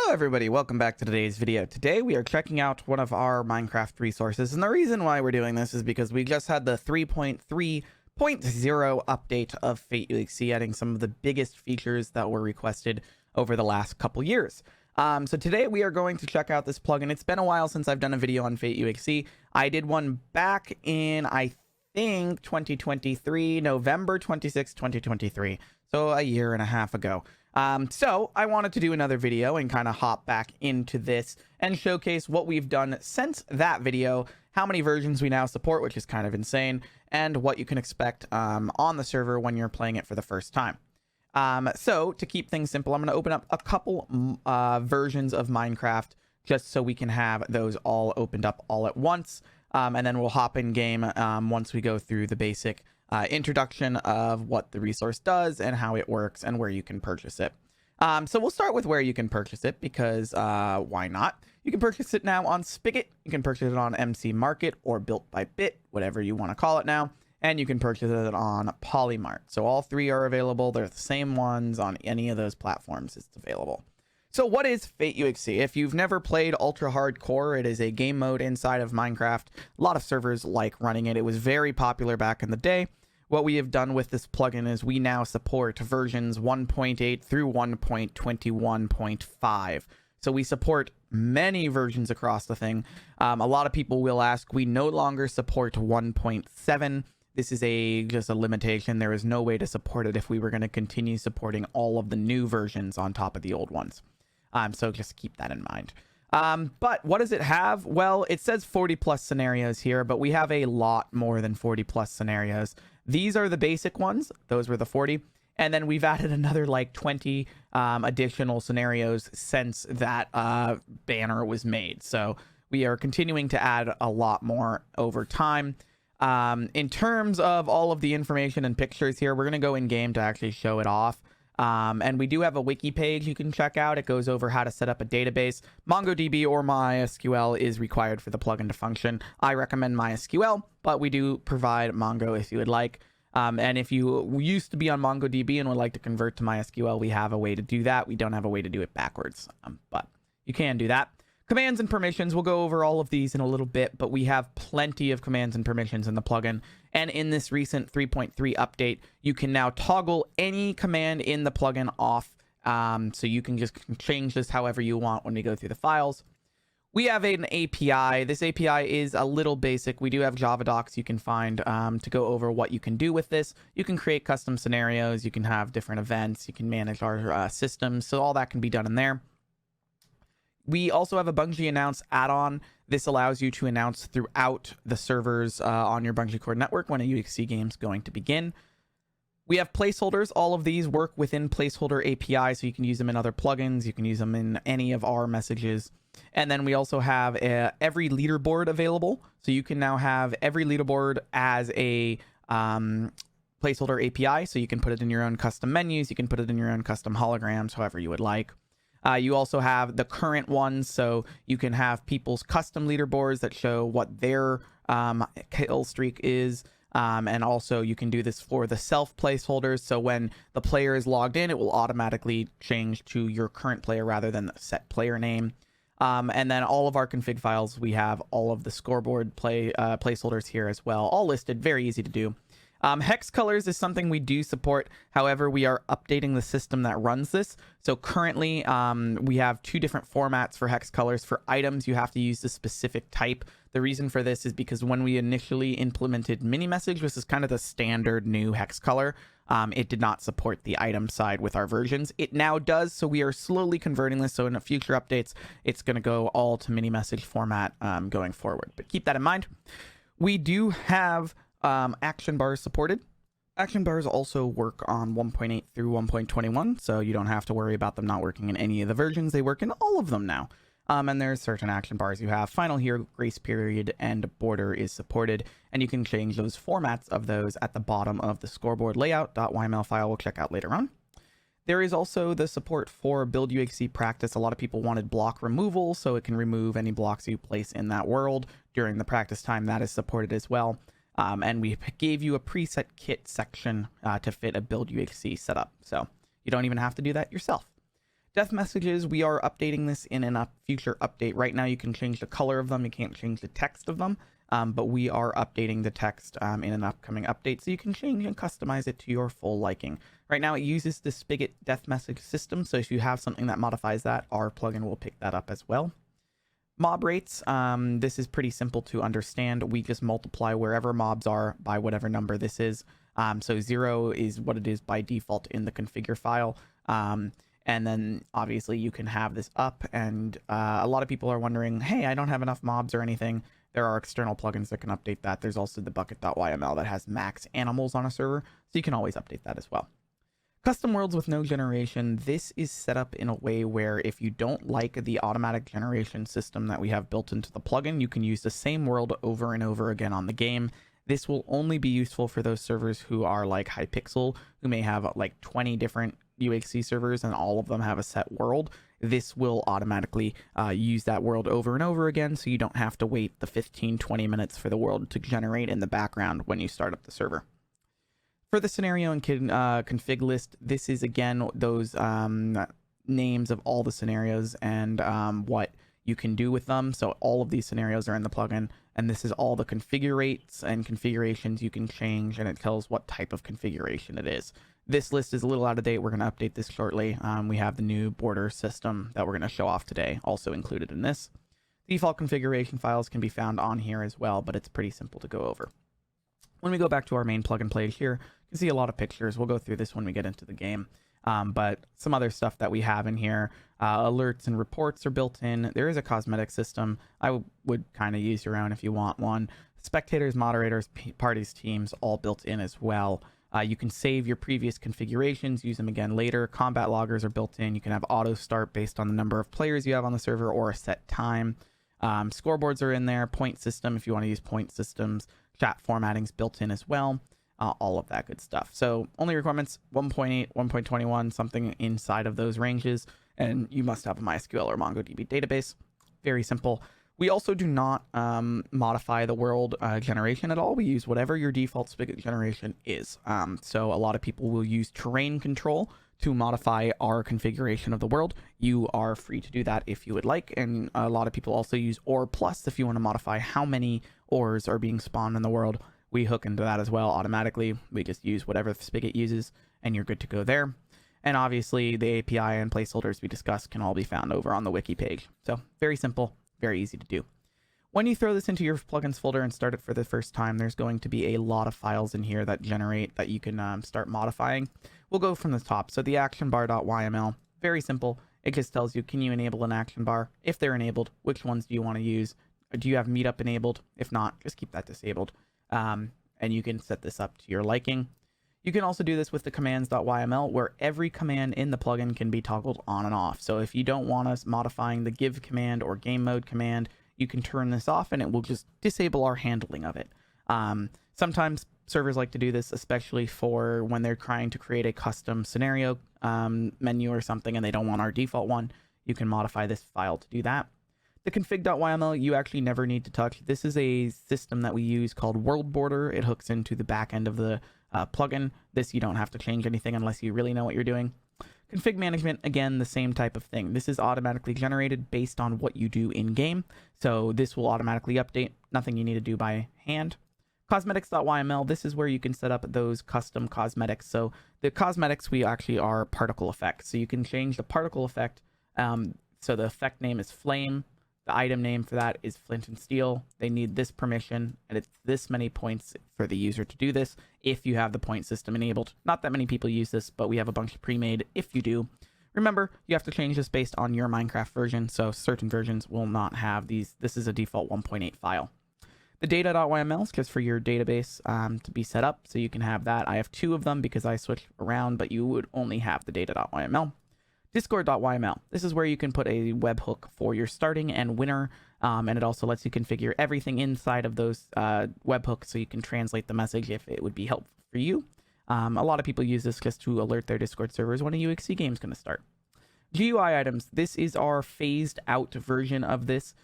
Hello everybody, welcome back to today's video. Today we are checking out one of our Minecraft resources, and the reason why we're doing this is because we just had the 3.3.0 update of FateUHC, adding some of the biggest features that were requested over the last couple years. So today we are going to check out this plugin. It's been a while since I've done a video on FateUHC. I did one back in, I think, 2023, November 26, 2023. So a year and a half ago. So I wanted to do another video and kind of hop back into this and showcase what we've done since that video, how many versions we now support, which is kind of insane, and what you can expect on the server when you're playing it for the first time. So to keep things simple, I'm going to open up a couple versions of Minecraft just so we can have those all opened up all at once, and then we'll hop in game once we go through the basic introduction of what the resource does and how it works and where you can purchase it. So we'll start with where you can purchase it because why not? You can purchase it now on Spigot, you can purchase it on MC Market or Built by Bit, whatever you want to call it now, and you can purchase it on Polymart. So all three are available. They're the same ones on any of those platforms. It's available. So what is FateUHC? If you've never played Ultra Hardcore, it is a game mode inside of Minecraft. A lot of servers like running it. It was very popular back in the day. What we have done with this plugin is we now support versions 1.8 through 1.21.5. So we support many versions across the thing. A lot of people will ask, we no longer support 1.7. This is just a limitation. There is no way to support it if we were going to continue supporting all of the new versions on top of the old ones. So just keep that in mind. But what does it have? Well, it says 40 plus scenarios here, but we have a lot more than 40 plus scenarios. These are the basic ones. Those were the 40. And then we've added another like 20 additional scenarios since that banner was made. So we are continuing to add a lot more over time. In terms of all of the information and pictures here, we're going to go in game to actually show it off. And we do have a wiki page you can check out. It goes over how to set up a database. MongoDB or MySQL is required for the plugin to function. I recommend MySQL, but we do provide Mongo if you would like. And if you used to be on MongoDB and would like to convert to MySQL, we have a way to do that. We don't have a way to do it backwards, but you can do that. Commands and permissions, we'll go over all of these in a little bit, but we have plenty of commands and permissions in the plugin. And in this recent 3.3 update, you can now toggle any command in the plugin off. So you can just change this however you want when we go through the files. We have an API. This API is a little basic. We do have Java docs you can find to go over what you can do with this. You can create custom scenarios. You can have different events. You can manage our systems. So all that can be done in there. We also have a Bungie Announce add-on. This allows you to announce throughout the servers on your Bungie Core network when a UHC game is going to begin. We have placeholders. All of these work within placeholder API, so you can use them in other plugins. You can use them in any of our messages. And then we also have every leaderboard available. So you can now have every leaderboard as a placeholder API. So you can put it in your own custom menus. You can put it in your own custom holograms, however you would like. You also have the current ones, so you can have people's custom leaderboards that show what their kill streak is. And also you can do this for the self placeholders. So when the player is logged in, it will automatically change to your current player rather than the set player name. And then all of our config files, we have all of the scoreboard placeholders here as well, all listed, very easy to do. Hex colors is something we do support. However, we are updating the system that runs this. So currently, we have two different formats for hex colors. For items, you have to use the specific type. The reason for this is because when we initially implemented mini message, this is kind of the standard new hex color. It did not support the item side with our versions. It now does, so we are slowly converting this. So in the future updates, it's going to go all to mini message format going forward. But keep that in mind. We do have action bars supported. Action bars also work on 1.8 through 1.21, so you don't have to worry about them not working in any of the versions. They work in all of them now. And there's certain action bars you have. Final here, grace period, and border is supported, and you can change those formats of those at the bottom of the scoreboard layout.yml file we'll check out later on. There is also the support for build UHC practice. A lot of people wanted block removal, so it can remove any blocks you place in that world during the practice time. That is supported as well. And we gave you a preset kit section to fit a build UHC setup. So you don't even have to do that yourself. Death messages, we are updating this in a future update. Right now you can change the color of them, you can't change the text of them, but we are updating the text in an upcoming update, so you can change and customize it to your full liking. Right now it uses the Spigot death message system, so if you have something that modifies that, our plugin will pick that up as well. Mob rates, this is pretty simple to understand. We just multiply wherever mobs are by whatever number this is. So 0 is what it is by default in the configure file. And then obviously you can have this up, and a lot of people are wondering, hey, I don't have enough mobs or anything. There are external plugins that can update that. There's also the bucket.yml that has max animals on a server, so you can always update that as well. Custom worlds with no generation. This is set up in a way where if you don't like the automatic generation system that we have built into the plugin, you can use the same world over and over again on the game. This will only be useful for those servers who are like Hypixel, who may have like 20 different UHC servers and all of them have a set world. This will automatically use that world over and over again, so you don't have to wait the 15-20 minutes for the world to generate in the background when you start up the server. For the scenario and config list, this is again those names of all the scenarios and what you can do with them. So all of these scenarios are in the plugin, and this is all the configure rates and configurations you can change, and it tells what type of configuration it is. This list is a little out of date. We're going to update this shortly. We have the new border system that we're going to show off today, also included in this. Default configuration files can be found on here as well, but it's pretty simple to go over. When we go back to our main plugin page here, you can see a lot of pictures. We'll go through this when we get into the game. But some other stuff that we have in here, alerts and reports are built in. There is a cosmetic system. I would kind of use your own if you want one. Spectators, moderators, parties, teams, all built in as well. You can save your previous configurations, use them again later. Combat loggers are built in. You can have auto start based on the number of players you have on the server or a set time. Scoreboards are in there. Point system if you want to use point systems. Chat formatting's built in as well. All of that good stuff. So only requirements 1.8, 1.21, something inside of those ranges, and you must have a MySQL or MongoDB database. Very simple. We also do not modify the world generation at all. We use whatever your default Spigot generation is. So a lot of people will use terrain control to modify our configuration of the world. You are free to do that if you would like, and a lot of people also use ore plus if you want to modify how many ores are being spawned in the world. We hook into that as well automatically. We just use whatever the Spigot uses, and you're good to go there. And obviously, the API and placeholders we discussed can all be found over on the wiki page. So very simple, very easy to do. When you throw this into your plugins folder and start it for the first time, there's going to be a lot of files in here that generate that you can start modifying. We'll go from the top. So the action bar.yml, very simple. It just tells you, can you enable an action bar? If they're enabled, which ones do you want to use? Do you have meetup enabled? If not, just keep that disabled. And you can set this up to your liking. You can also do this with the commands.yml, where every command in the plugin can be toggled on and off. So if you don't want us modifying the give command or game mode command, you can turn this off and it will just disable our handling of it. Sometimes servers like to do this, especially for when they're trying to create a custom scenario menu or something and they don't want our default one. You can modify this file to do that. The config.yml you actually never need to touch. This is a system that we use called World Border. It hooks into the back end of the plugin. This you don't have to change anything unless you really know what you're doing. Config management, again, the same type of thing. This is automatically generated based on what you do in game. So this will automatically update. Nothing you need to do by hand. Cosmetics.yml, this is where you can set up those custom cosmetics. So the cosmetics we actually are particle effects. So you can change the particle effect. So the effect name is flame. The item name for that is flint and steel. They need this permission, and it's this many points for the user to do this if you have the point system enabled. Not that many people use this, but we have a bunch of pre-made if you do. Remember, you have to change this based on your Minecraft version, so certain versions will not have these. This is a default 1.8 file. The data.yml is just for your database to be set up, so you can have that. I have 2 of them because I switch around, but you would only have the data.yml. Discord.yml. This is where you can put a webhook for your starting and winner, and it also lets you configure everything inside of those webhooks so you can translate the message if it would be helpful for you. A lot of people use this just to alert their Discord servers when a UHC game is going to start. GUI items. This is our phased out version of this.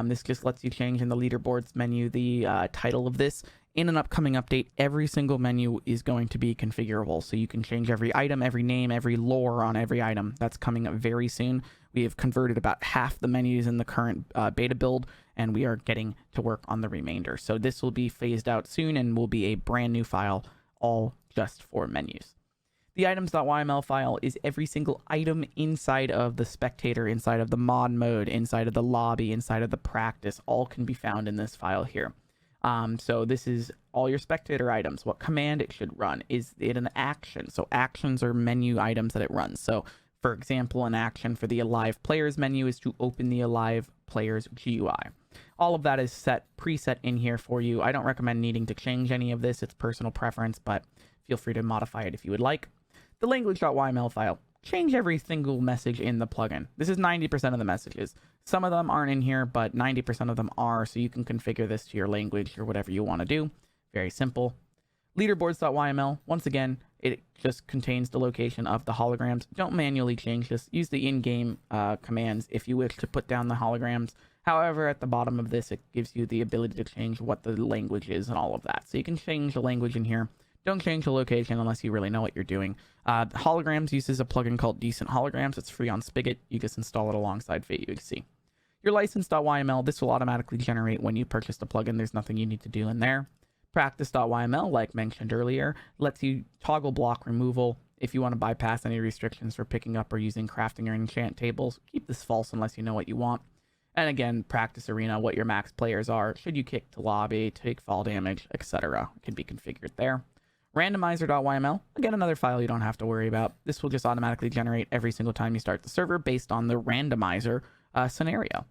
This just lets you change in the leaderboards menu the title of this In an upcoming update, every single menu is going to be configurable. So you can change every item, every name, every lore on every item. That's coming up very soon. We have converted about half the menus in the current beta build, and we are getting to work on the remainder. So this will be phased out soon and will be a brand new file, all just for menus. The items.yml file is every single item inside of the spectator, inside of the mod mode, inside of the lobby, inside of the practice. All can be found in this file here. So this is all your spectator items, what command it should run. Is it an action? So actions are menu items that it runs. So for example, an action for the Alive Players menu is to open the Alive Players GUI. All of that is preset in here for you. I don't recommend needing to change any of this. It's personal preference, but feel free to modify it if you would like. The language.yml file. Change every single message in the plugin. This is 90% of the messages. Some of them aren't in here, but 90% of them are, so you can configure this to your language or whatever you want to do. Very simple. Leaderboards.yml, once again, it just contains the location of the holograms. Don't manually change this. Use the in-game commands if you wish to put down the holograms. However, at the bottom of this, it gives you the ability to change what the language is and all of that. So you can change the language in here. Don't change the location unless you really know what you're doing. Holograms uses a plugin called Decent Holograms. It's free on Spigot. You just install it alongside FateUHC. Your license.yml, this will automatically generate when you purchase the plugin. There's nothing you need to do in there. Practice.yml, like mentioned earlier, lets you toggle block removal if you want to bypass any restrictions for picking up or using crafting or enchant tables. Keep this false unless you know what you want. And again, practice arena, what your max players are, should you kick to lobby, take fall damage, etc. It can be configured there. Randomizer.yml, again, another file you don't have to worry about. This will just automatically generate every single time you start the server based on the randomizer scenario.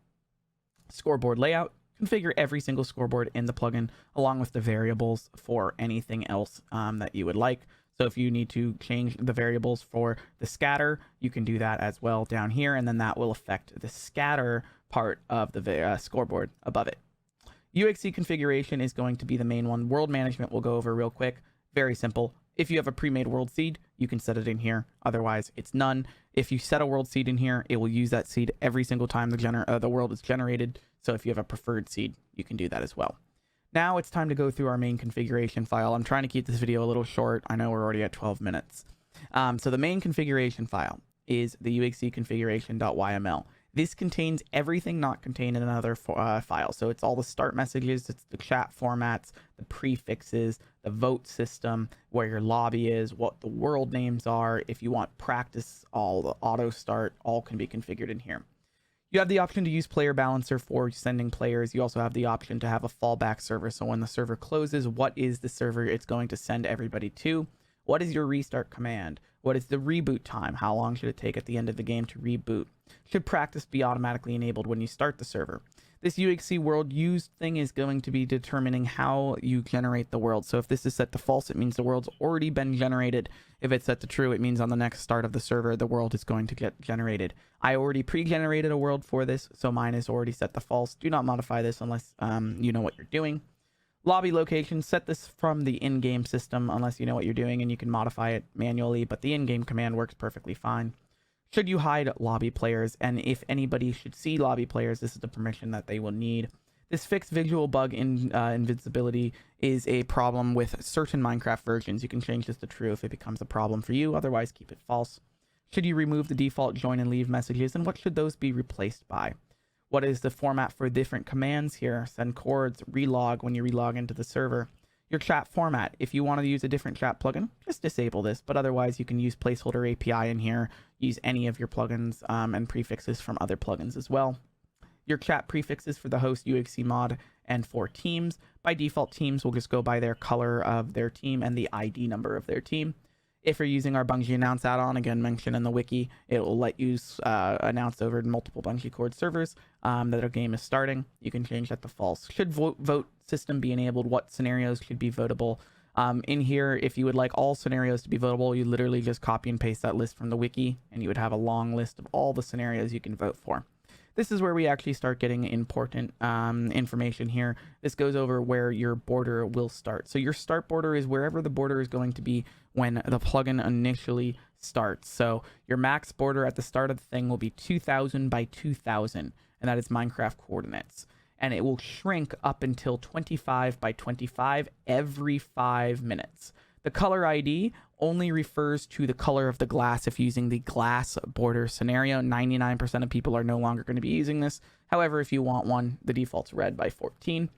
Scoreboard layout, configure every single scoreboard in the plugin along with the variables for anything else that you would like. So if you need to change the variables for the scatter, you can do that as well down here, and then that will affect the scatter part of the scoreboard above it. UHC configuration is going to be the main one. World management we'll go over real quick. Very simple. If you have a pre-made world seed, you can set it in here. Otherwise, it's none. If you set a world seed in here, it will use that seed every single time the world is generated. So if you have a preferred seed, you can do that as well. Now it's time to go through our main configuration file. I'm trying to keep this video a little short. I know we're already at 12 minutes. So the main configuration file is the UHC configuration.yml. This contains everything not contained in another file. So it's all the start messages, it's the chat formats, the prefixes, the vote system, where your lobby is, what the world names are. If you want practice, all the auto start, all can be configured in here. You have the option to use player balancer for sending players. You also have the option to have a fallback server. So when the server closes, what is the server it's going to send everybody to? What is your restart command? What is the reboot time? How long should it take at the end of the game to reboot? Should practice be automatically enabled when you start the server? This UHC world used thing is going to be determining how you generate the world. So if this is set to false, it means the world's already been generated. If it's set to true, it means on the next start of the server, the world is going to get generated. I already pre-generated a world for this, so mine is already set to false. Do not modify this unless you know what you're doing. Lobby location, set this from the in-game system unless you know what you're doing, and you can modify it manually, but the in-game command works perfectly fine. Should you hide lobby players, and if anybody should see lobby players, this is the permission that they will need. This fixed visual bug in invisibility is a problem with certain Minecraft versions. You can change this to true if it becomes a problem for you, otherwise keep it false. Should you remove the default join and leave messages, and what should those be replaced by? What is the format for different commands here? Send chords, relog when you relog into the server. Your chat format. If you want to use a different chat plugin, just disable this, but otherwise you can use placeholder API in here, use any of your plugins and prefixes from other plugins as well. Your chat prefixes for the host UHC mod and for teams. By default, teams will just go by their color of their team and the ID number of their team. If you're using our Bungie Announce add-on, again mentioned in the wiki, it will let you announce over multiple Bungie Cord servers that a game is starting. You can change that to false. Should vote system be enabled? What scenarios should be votable? In here, if you would like all scenarios to be votable, you literally just copy and paste that list from the wiki, and you would have a long list of all the scenarios you can vote for. This is where we actually start getting important information here. This goes over where your border will start. So your start border is wherever the border is going to be when the plugin initially starts. So your max border at the start of the thing will be 2000 by 2000, and that is Minecraft coordinates. and it will shrink up until 25 by 25 every 5 minutes. The color ID only refers to the color of the glass if using the glass border scenario. 99% of people are no longer going to be using this. However, if you want one, the default's red by 14.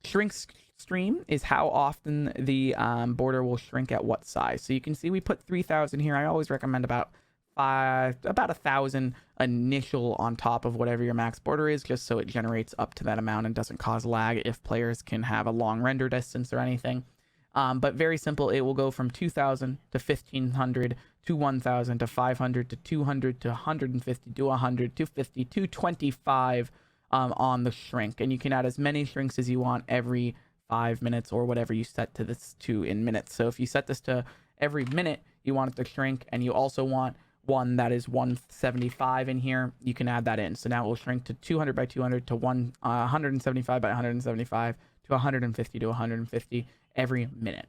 Shrink stream is how often the border will shrink at what size. So you can see we put 3,000 here. I always recommend about 1,000 initial on top of whatever your max border is, just so it generates up to that amount and doesn't cause lag if players can have a long render distance or anything. But very simple, it will go from 2,000 to 1,500 to 1,000 to 500 to 200 to 150 to 100 to 50 to 25 on the shrink. And you can add as many shrinks as you want every 5 minutes or whatever you set to this to in minutes. So if you set this to every minute, you want it to shrink, and you also want one that is 175 in here, you can add that in. So now it will shrink to 200 by 200 to 175 by 175 to 150 to 150 every minute.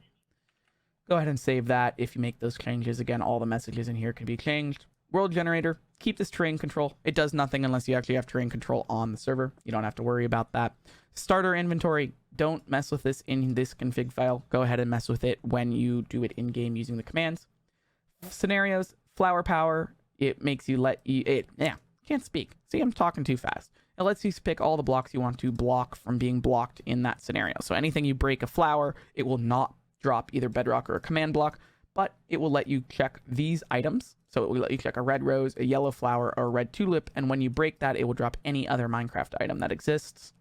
Go ahead and save that. If you make those changes, again, all the messages in here can be changed. World generator, keep this terrain control. It does nothing unless you actually have terrain control on the server. You don't have to worry about that. Starter inventory, don't mess with this in this config file. Go ahead and mess with it when you do it in game using the commands. Scenarios, flower power, it makes you can't speak. See, I'm talking too fast. It lets you pick all the blocks you want to block from being blocked in that scenario. So anything you break a flower, it will not drop either bedrock or a command block, but it will let you check these items. So it will let you check a red rose, a yellow flower, or a red tulip, and when you break that, it will drop any other Minecraft item that exists.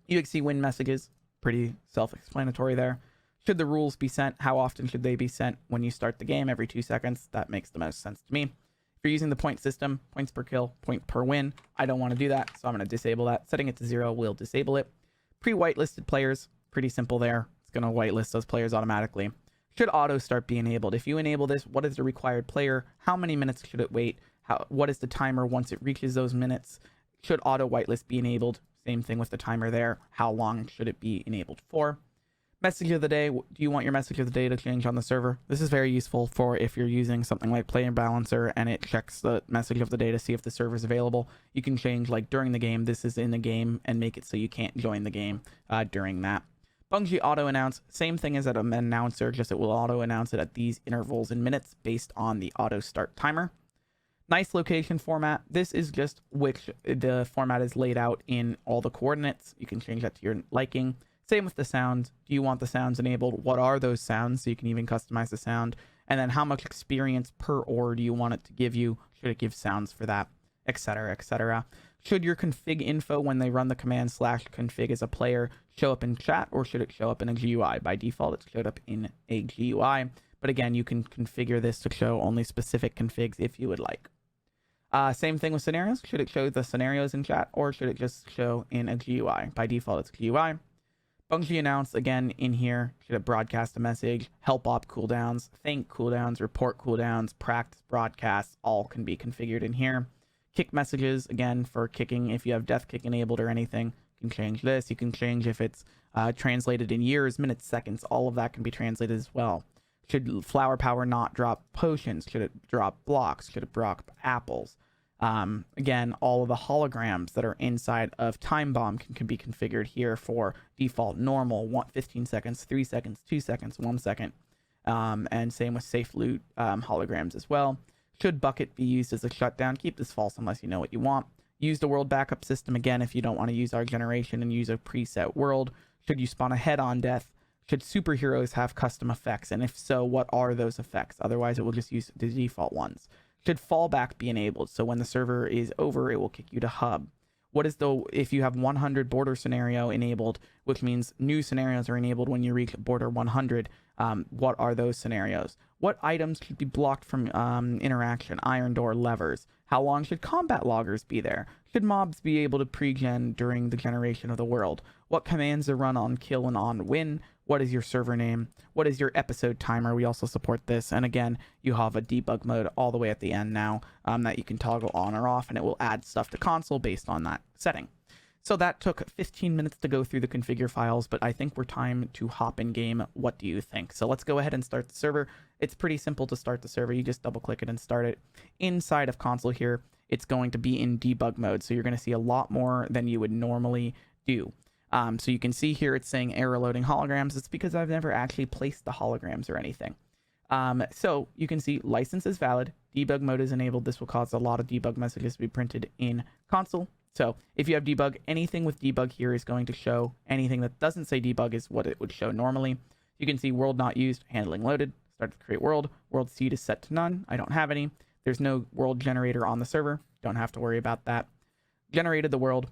UHC win messages, pretty self-explanatory there. Should the rules be sent? How often should they be sent? When you start the game, every 2 seconds. That makes the most sense to me. If you're using the point system, points per kill, point per win, I don't want to do that, so I'm going to disable that. Setting it to 0 will disable it. Pre-whitelisted players, pretty simple there. It's going to whitelist those players automatically. Should auto start be enabled? If you enable this, what is the required player? How many minutes should it wait? What is the timer once it reaches those minutes? Should auto whitelist be enabled? Same thing with the timer there. How long should it be enabled for? Message of the day. Do you want your message of the day to change on the server? This is very useful for if you're using something like Player Balancer and it checks the message of the day to see if the server is available. You can change, like, during the game, this is in the game, and make it so you can't join the game during that. Bungie auto announce, same thing as at an announcer, just it will auto announce it at these intervals in minutes based on the auto start timer. Nice location format. This is just which the format is laid out in all the coordinates. You can change that to your liking. Same with the sounds. Do you want the sounds enabled? What are those sounds? So you can even customize the sound. And then how much experience per ore do you want it to give you? Should it give sounds for that? Etc, etc. Should your config info when they run the command /config as a player show up in chat, or should it show up in a GUI? By default, it showed up in a GUI. But again, you can configure this to show only specific configs if you would like. Same thing with scenarios. Should it show the scenarios in chat, or should it just show in a GUI? By default, it's GUI. Bungie announced, again, in here, should it broadcast a message, help op cooldowns, thank cooldowns, report cooldowns, practice broadcasts, all can be configured in here. Kick messages, again, for kicking, if you have death kick enabled or anything, you can change this. You can change if it's translated in years, minutes, seconds, all of that can be translated as well. Should flower power not drop potions? Should it drop blocks? Should it drop apples? Again, all of the holograms that are inside of Time Bomb can be configured here for default normal, 15 seconds, 3 seconds, 2 seconds, 1 second. And same with safe loot holograms as well. Should bucket be used as a shutdown? Keep this false unless you know what you want. Use the world backup system again if you don't want to use our generation and use a preset world. Should you spawn a head-on death? Should superheroes have custom effects? And if so, what are those effects? Otherwise, it will just use the default ones. Should fallback be enabled? So when the server is over, it will kick you to hub. What is if you have 100 border scenario enabled, which means new scenarios are enabled when you reach border 100, what are those scenarios? What items should be blocked from interaction? Iron door, levers. How long should combat loggers be there? Should mobs be able to pre-gen during the generation of the world? What commands are run on kill and on win? What is your server name? What is your episode timer? We also support this. And again, you have a debug mode all the way at the end now that you can toggle on or off, and it will add stuff to console based on that setting. So that took 15 minutes to go through the configure files, but I think we're time to hop in game. What do you think? So let's go ahead and start the server. It's pretty simple to start the server. You just double click it and start it. Inside of console here, it's going to be in debug mode. So you're going to see a lot more than you would normally do. So you can see here it's saying error loading holograms. It's because I've never actually placed the holograms or anything. So you can see license is valid, debug mode is enabled. This will cause a lot of debug messages to be printed in console. So if you have debug, anything with debug here is going to show. Anything that doesn't say debug is what it would show normally. You can see world not used, handling loaded, start to create world seed is set to none. I don't have any. There's no world generator on the server. Don't have to worry about that. Generated the world.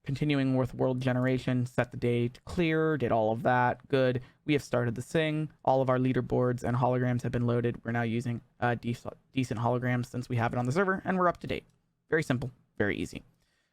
Continuing with world generation, set the date, clear, did all of that, good. We have started the sing. All of our leaderboards and holograms have been loaded. We're now using decent holograms since we have it on the server, and we're up to date. Very simple, very easy.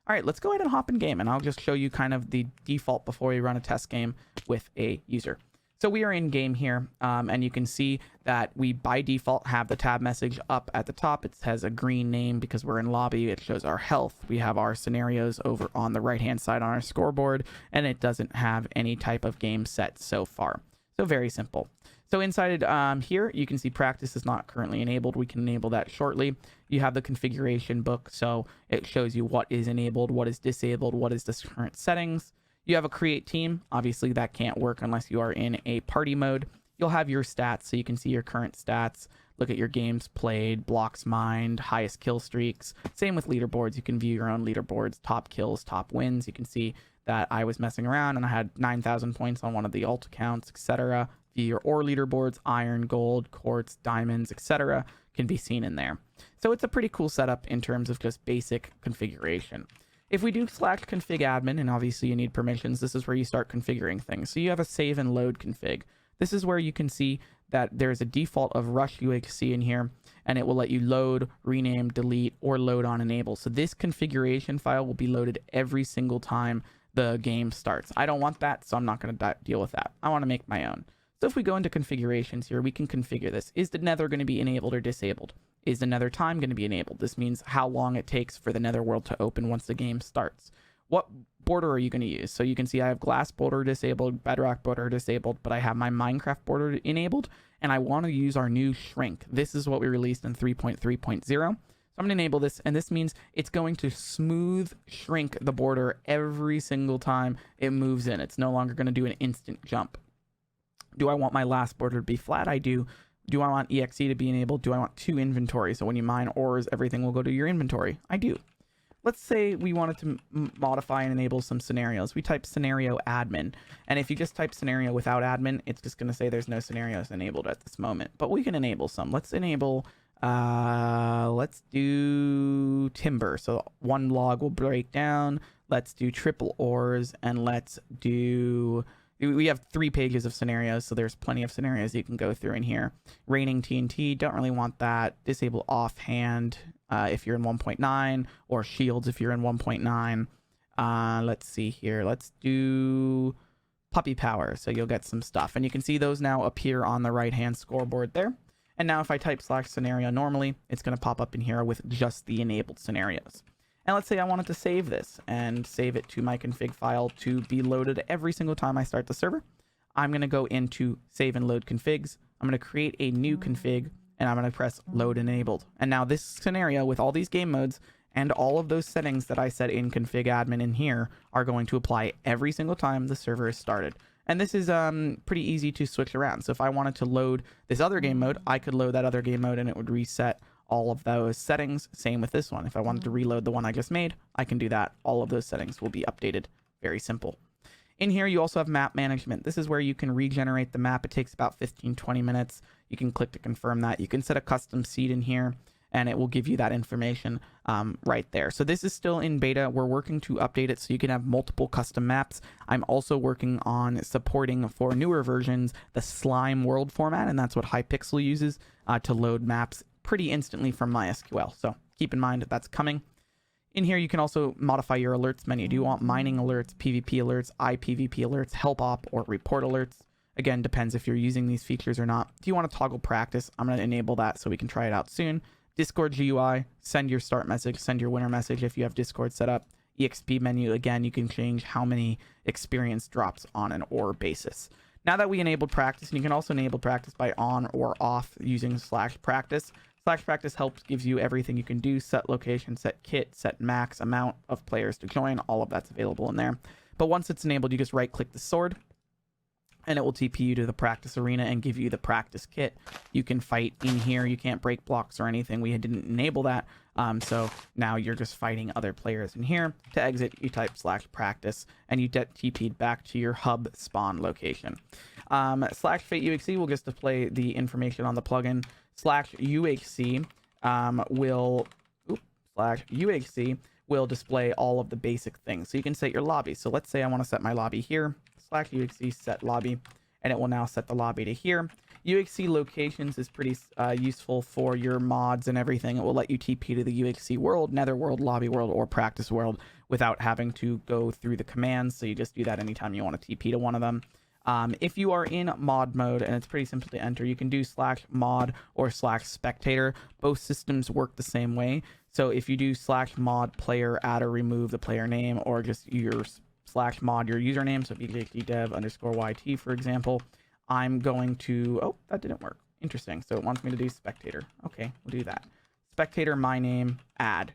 All right, let's go ahead and hop in game, and I'll just show you kind of the default before we run a test game with a user. So we are in game here, and you can see that we by default have the tab message up at the top. It has a green name because we're in lobby. It shows our health. We have our scenarios over on the right hand side on our scoreboard, and it doesn't have any type of game set so far. So very simple. So inside here, you can see practice is not currently enabled. We can enable that shortly. You have the configuration book, so it shows you what is enabled, what is disabled, what is the current settings. You have a create team. Obviously, that can't work unless you are in a party mode. You'll have your stats, so you can see your current stats, look at your games played, blocks mined, highest kill streaks. Same with leaderboards. You can view your own leaderboards, top kills, top wins. You can see that I was messing around and I had 9,000 points on one of the alt accounts, etc. View your ore leaderboards, iron, gold, quartz, diamonds, etc. can be seen in there. So it's a pretty cool setup in terms of just basic configuration. If we do /config admin, and obviously you need permissions, this is where you start configuring things. So you have a save and load config. This is where you can see that there's a default of rush UHC in here, and it will let you load, rename, delete, or load on enable. So this configuration file will be loaded every single time the game starts. I don't want that, so I'm not going to deal with that. I want to make my own. So if we go into configurations here, we can configure this. Is the nether going to be enabled or disabled? Is the nether time going to be enabled? This means how long it takes for the nether world to open once the game starts. What border are you going to use? So you can see I have glass border disabled, bedrock border disabled, but I have my Minecraft border enabled, and I want to use our new shrink. This is what we released in 3.3.0. So I'm going to enable this, and this means it's going to smooth shrink the border every single time it moves in. It's no longer going to do an instant jump. Do I want my last border to be flat? I do. Do I want EXE to be enabled? Do I want 2 inventory? So when you mine ores, everything will go to your inventory. I do. Let's say we wanted to modify and enable some scenarios. We type scenario admin. And if you just type scenario without admin, it's just going to say there's no scenarios enabled at this moment. But we can enable some. Let's enable, let's do timber. So 1 log will break down. Let's do triple ores, and let's do... We have 3 pages of scenarios, so there's plenty of scenarios you can go through in here. Raining TNT, don't really want that. Disable offhand if you're in 1.9, or shields if you're in 1.9. Let's see here. Let's do puppy power, so you'll get some stuff. And you can see those now appear on the right-hand scoreboard there. And now if I type /scenario normally, it's going to pop up in here with just the enabled scenarios. And let's say I wanted to save this and save it to my config file to be loaded every single time I start the server. I'm going to go into save and load configs. I'm going to create a new config, and I'm going to press load enabled. And now this scenario with all these game modes and all of those settings that I set in config admin in here are going to apply every single time the server is started. And this is pretty easy to switch around. So if I wanted to load this other game mode, I could load that other game mode and it would reset all of those settings. Same with this one. If I wanted to reload the one I just made, I can do that. All of those settings will be updated. Very simple. In here, you also have map management. This is where you can regenerate the map. It takes about 15-20 minutes. You can click to confirm that. You can set a custom seed in here, and it will give you that information right there. So this is still in beta. We're working to update it so you can have multiple custom maps. I'm also working on supporting for newer versions the slime world format, and that's what Hypixel uses to load maps pretty instantly from MySQL. So keep in mind that that's coming. In here, you can also modify your alerts menu. Do you want mining alerts, PvP alerts, iPvP alerts, help op, or report alerts? Again, depends if you're using these features or not. Do you want to toggle practice? I'm going to enable that so we can try it out soon. Discord GUI, send your start message, send your winner message if you have Discord set up. EXP menu, again, you can change how many experience drops on an ore basis. Now that we enabled practice, and you can also enable practice by on or off using /practice. Slash practice helps, gives you everything you can do: set location, set kit, set max amount of players to join. All of that's available in there. But once it's enabled, you just right click the sword and it will TP you to the practice arena and give you the practice kit. You can fight in here. You can't break blocks or anything. We didn't enable that. So now you're just fighting other players in here. To exit, you type /practice and you get TP'd back to your hub spawn location. /FateUHC will just display the information on the plugin. /UHC /UHC will display all of the basic things. So you can set your lobby. So let's say I want to set my lobby here. /UHC set lobby, and it will now set the lobby to here. UHC locations is pretty useful for your mods and everything. It will let you TP to the UHC world, netherworld, lobby world, or practice world without having to go through the commands. So you just do that anytime you want to TP to one of them. If you are in mod mode, and it's pretty simple to enter, you can do /mod or /spectator. Both systems work the same way. So if you do /mod player, add or remove the player name, or just your /mod your username, so bjdev_yt, for example, I'm going to, oh, that didn't work. Interesting. So it wants me to do spectator. Okay, we'll do that. Spectator, my name, add.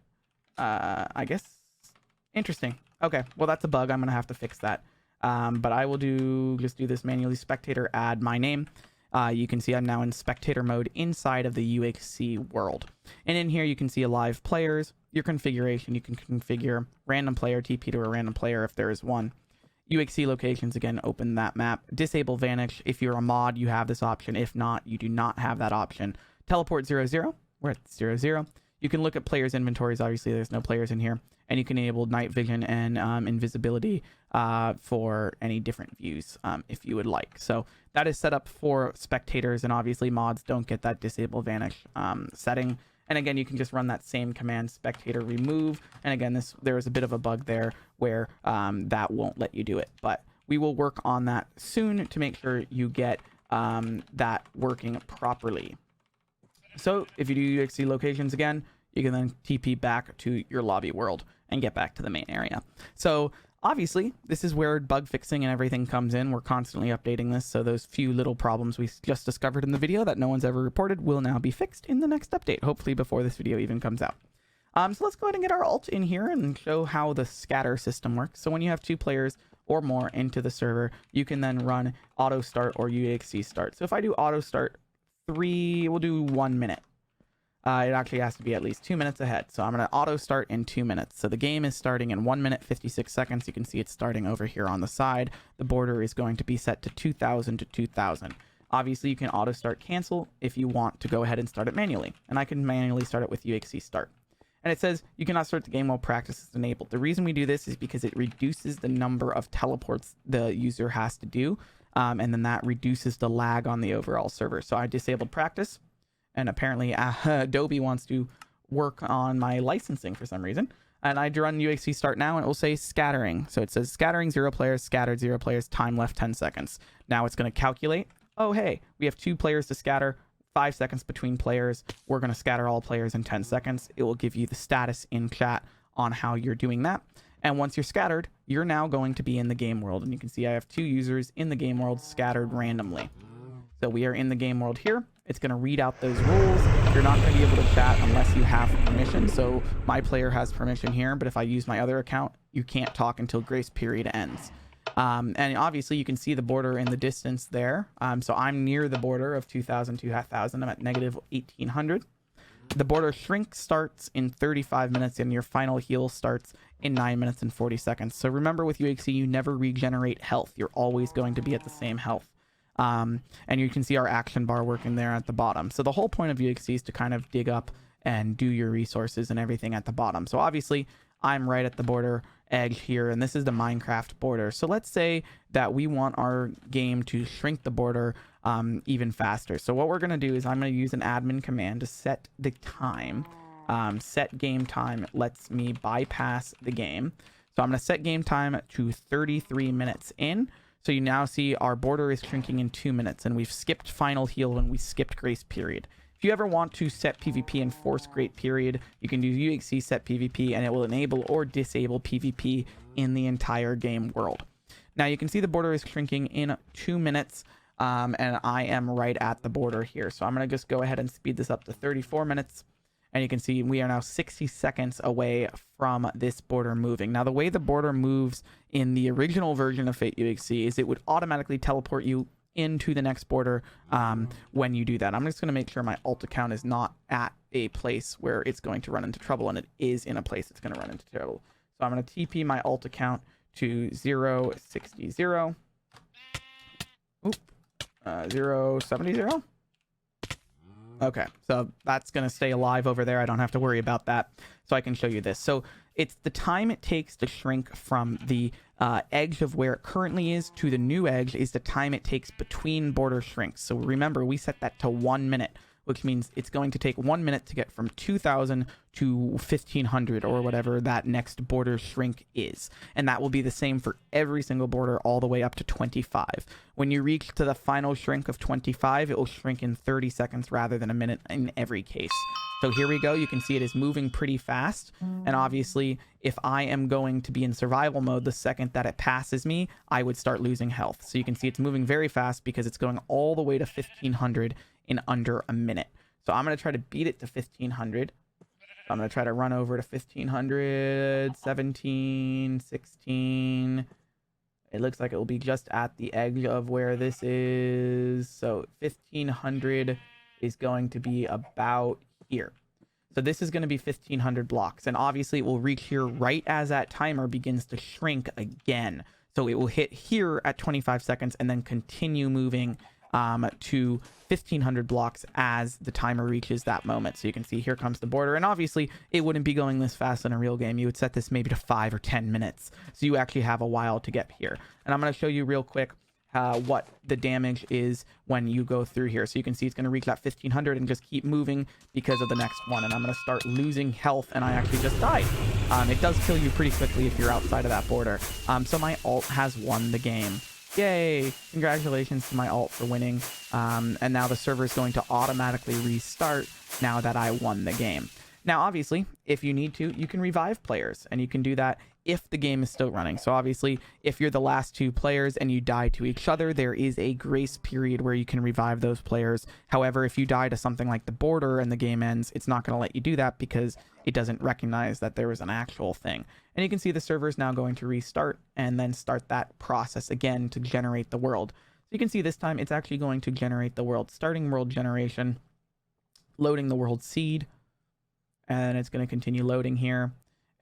I guess. Interesting. Okay, well, that's a bug. I'm going to have to fix that. But I will just do this manually. Spectator, add my name. You can see I'm now in spectator mode inside of the UHC world. And in here, you can see live players, your configuration. You can configure random player, TP to a random player if there is one. UHC locations, again, open that map. Disable vanish. If you're a mod, you have this option. If not, you do not have that option. Teleport 0, we're at 0. You can look at players' inventories. Obviously, there's no players in here. And you can enable night vision and invisibility for any different views if you would like. So that is set up for spectators, and obviously mods don't get that disable vanish setting. And again, you can just run that same command, spectator remove. And again, there is a bit of a bug there where that won't let you do it. But we will work on that soon to make sure you get that working properly. So if you do UHC locations again, you can then TP back to your lobby world and get back to the main area. So obviously, this is where bug fixing and everything comes in. We're constantly updating this, so those few little problems we just discovered in the video that no one's ever reported will now be fixed in the next update, hopefully before this video even comes out. So let's go ahead and get our alt in here and show how the scatter system works. So when you have 2 players or more into the server, you can then run auto start or UHC start. So if I do auto start, we'll do 1 minute. It actually has to be at least 2 minutes ahead. So I'm going to auto start in 2 minutes. So the game is starting in 1 minute, 56 seconds. You can see it's starting over here on the side. The border is going to be set to 2000 to 2000. Obviously, you can auto start cancel if you want to go ahead and start it manually. And I can manually start it with UHC start. And it says you cannot start the game while practice is enabled. The reason we do this is because it reduces the number of teleports the user has to do. And then that reduces the lag on the overall server. So I disabled practice. And apparently Adobe wants to work on my licensing for some reason. And I run UHC start now, and it will say scattering. So it says scattering 0 players, scattered 0 players, time left 10 seconds. Now it's going to calculate, oh, hey, we have 2 players to scatter, 5 seconds between players. We're going to scatter all players in 10 seconds. It will give you the status in chat on how you're doing that. And once you're scattered, you're now going to be in the game world. And you can see I have 2 users in the game world scattered randomly. So we are in the game world here. It's going to read out those rules. You're not going to be able to chat unless you have permission. So my player has permission here, but if I use my other account, you can't talk until grace period ends. And obviously you can see the border in the distance there. So I'm near the border of 2000, 2000. I'm at negative 1800. The border shrink starts in 35 minutes and your final heal starts in 9 minutes and 40 seconds. So remember, with UHC, you never regenerate health. You're always going to be at the same health. And you can see our action bar working there at the bottom. So the whole point of UHC is to kind of dig up and do your resources and everything at the bottom. So obviously I'm right at the border edge here, and this is the Minecraft border. So let's say that we want our game to shrink the border even faster. So what we're going to do is I'm going to use an admin command to set the time. Set game time lets me bypass the game. So I'm going to set game time to 33 minutes in. So you now see our border is shrinking in 2 minutes, and we've skipped final heal and we skipped grace period. If you ever want to set PvP and force grace period, you can do UHC set PvP, and it will enable or disable PvP in the entire game world. Now you can see the border is shrinking in 2 minutes. and I am right at the border here. So I'm going to just go ahead and speed this up to 34 minutes. And you can see we are now 60 seconds away from this border moving. Now, the way the border moves in the original version of FateUHC is it would automatically teleport you into the next border when you do that. I'm just going to make sure my alt account is not at a place where it's going to run into trouble, and it is in a place it's going to run into trouble. So I'm going to TP my alt account to 060. 070. Okay, so that's going to stay alive over there. I don't have to worry about that. So I can show you this. So it's the time it takes to shrink from the edge of where it currently is to the new edge is the time it takes between border shrinks. So remember, we set that to 1 minute, which means it's going to take 1 minute to get from 2000 to 1500 or whatever that next border shrink is. And that will be the same for every single border all the way up to 25. When you reach to the final shrink of 25, it will shrink in 30 seconds rather than a minute in every case. So here we go. You can see it is moving pretty fast. And obviously, if I am going to be in survival mode, the second that it passes me, I would start losing health. So you can see it's moving very fast because it's going all the way to 1500 in under a minute. So I'm going to try to beat it to 1500. I'm going to try to run over to 1500, 17, 16. It looks like it will be just at the edge of where this is. So 1500 is going to be about here. So this is going to be 1500 blocks. And obviously it will reach here right as that timer begins to shrink again. So it will hit here at 25 seconds and then continue moving to 1500 blocks as the timer reaches that moment. So you can see here comes the border, and obviously it wouldn't be going this fast in a real game. You would set this maybe to 5 or 10 minutes. So you actually have a while to get here. And I'm going to show you real quick what the damage is when you go through here. So you can see it's going to reach that 1500 and just keep moving because of the next one. And I'm going to start losing health, and I actually just died. It does kill you pretty quickly if you're outside of that border. So my alt has won the game. Yay! Congratulations to my alt for winning. And now the server is going to automatically restart now that I won the game. Now, obviously, if you need to, you can revive players, and you can do that if the game is still running. So obviously, if you're the last two players and you die to each other, there is a grace period where you can revive those players. However, if you die to something like the border and the game ends, it's not going to let you do that because it doesn't recognize that there was an actual thing. And you can see the server is now going to restart and then start that process again to generate the world. So you can see this time it's actually going to generate the world, starting world generation, loading the world seed, and it's going to continue loading here.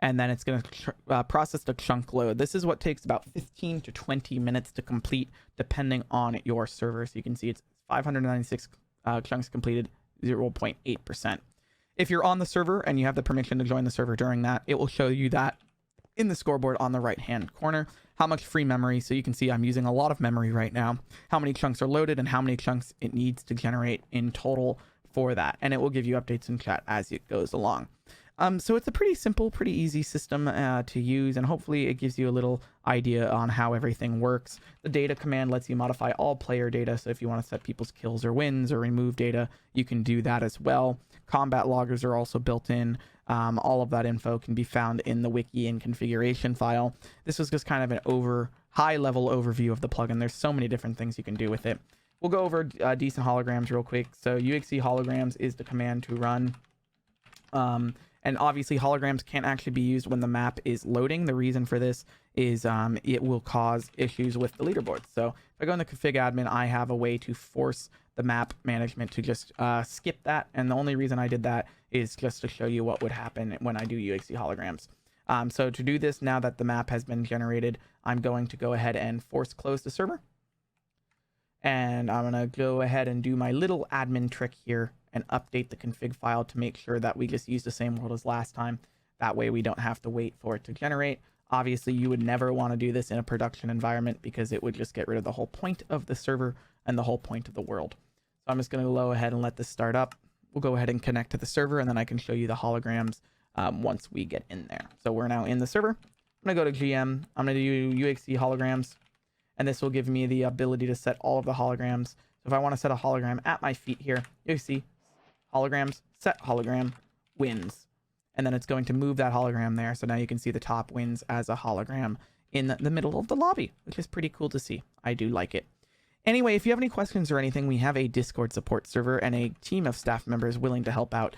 And then it's going to process the chunk load. This is what takes about 15 to 20 minutes to complete, depending on your server. So you can see it's 596 chunks completed, 0.8%. If you're on the server and you have the permission to join the server during that, it will show you that in the scoreboard on the right-hand corner, how much free memory. So you can see I'm using a lot of memory right now, how many chunks are loaded and how many chunks it needs to generate in total for that. And it will give you updates in chat as it goes along. So it's a pretty simple, pretty easy system to use, and hopefully it gives you a little idea on how everything works. The data command lets you modify all player data, so if you want to set people's kills or wins or remove data, you can do that as well. Combat loggers are also built in. All of that info can be found in the wiki and configuration file. This was just kind of an high-level overview of the plugin. There's so many different things you can do with it. We'll go over decent holograms real quick. So UHC holograms is the command to run. And obviously holograms can't actually be used when the map is loading. The reason for this is it will cause issues with the leaderboard. So if I go in the config admin, I have a way to force the map management to just skip that. And the only reason I did that is just to show you what would happen when I do UHC holograms. So to do this, now that the map has been generated, I'm going to go ahead and force close the server. And I'm going to go ahead and do my little admin trick here and update the config file to make sure that we just use the same world as last time. That way we don't have to wait for it to generate. Obviously, you would never want to do this in a production environment because it would just get rid of the whole point of the server and the whole point of the world. So I'm just going to go ahead and let this start up. We'll go ahead and connect to the server, and then I can show you the holograms once we get in there. So we're now in the server. I'm going to go to GM. I'm going to do UHC holograms, and this will give me the ability to set all of the holograms. So if I want to set a hologram at my feet here, you see holograms, set hologram, wins. And then it's going to move that hologram there. So now you can see the top wins as a hologram in the middle of the lobby, which is pretty cool to see. I do like it. Anyway, if you have any questions or anything, we have a Discord support server and a team of staff members willing to help out.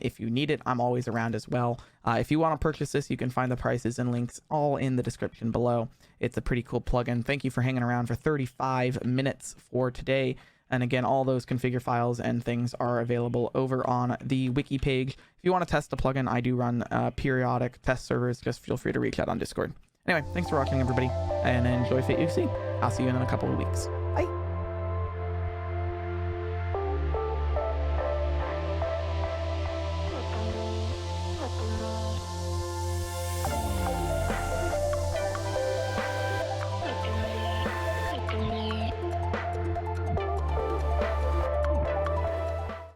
If you need it, I'm always around as well. If you want to purchase this, you can find the prices and links all in the description below. It's a pretty cool plugin. Thank you for hanging around for 35 minutes for today. And again, all those configure files and things are available over on the wiki page. If you want to test the plugin, I do run periodic test servers. Just feel free to reach out on Discord. Anyway, thanks for watching, everybody, and enjoy FateUHC. I'll see you in a couple of weeks.